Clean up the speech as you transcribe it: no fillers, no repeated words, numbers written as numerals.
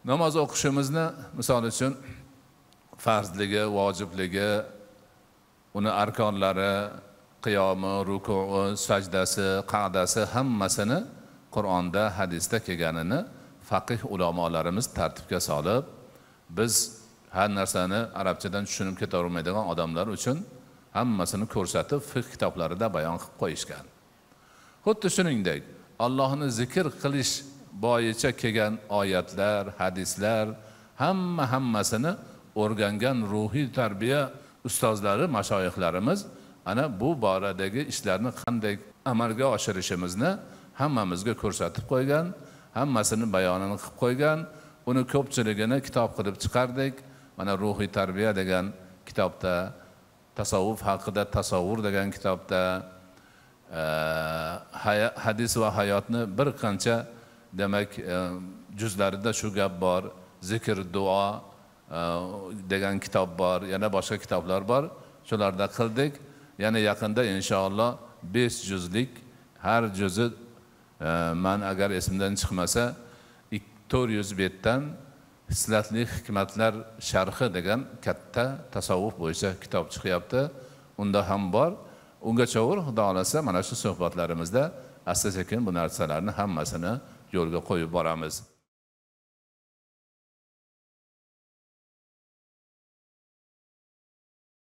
Namoz o'qishimizni misol uchun farzligi, vojibligi, uni arkonlari, qiyomi, ruku'i, sajdasi, qa'dasi hammasini Qur'onda, hadisda kelganini faqih ulamolarimiz tartibga solib, biz har narsani arabchadan tushunib ketavermaydigan odamlar uchun hammasini ko'rsatib, fiqh kitoblarida bayon qilib qo'yishgan. Xuddi shuningdek, Allohni zikr qilish bo'yicha kelgan oyatlar, hadislar hammasini o'rgangan ruhiy tarbiya ustozlari, mashoyixlarimiz ana bu boradagi ishlarni qanday amalga oshirishimizni hammamizga ko'rsatib qo'ygan, hammasini bayonini qilib qo'ygan. Uni ko'pchiligini kitob qilib chiqardik. Mana ruhiy tarbiya degan kitobda, tasavvuf haqida tasavvur degan kitobda, hadis va hayotni bir qancha demak juzlarida shu gap bor. Zikr, duo degan kitob bor, yana boshqa kitoblar bor. Shularda qildik. Yana yaqinda inshaalloh 5 juzlik, har juzi men agar esimdan chiqmasa 400 betdan hislatli hikmatlar sharhi degan katta tasavvuf bo'yicha kitob chiqyapti. Unda ham bor. Ungacha Xudo xolasa mana shu suhbatlarimizda asta-sekin bu narsalarni hammasini yo'lga qo'yib boramiz.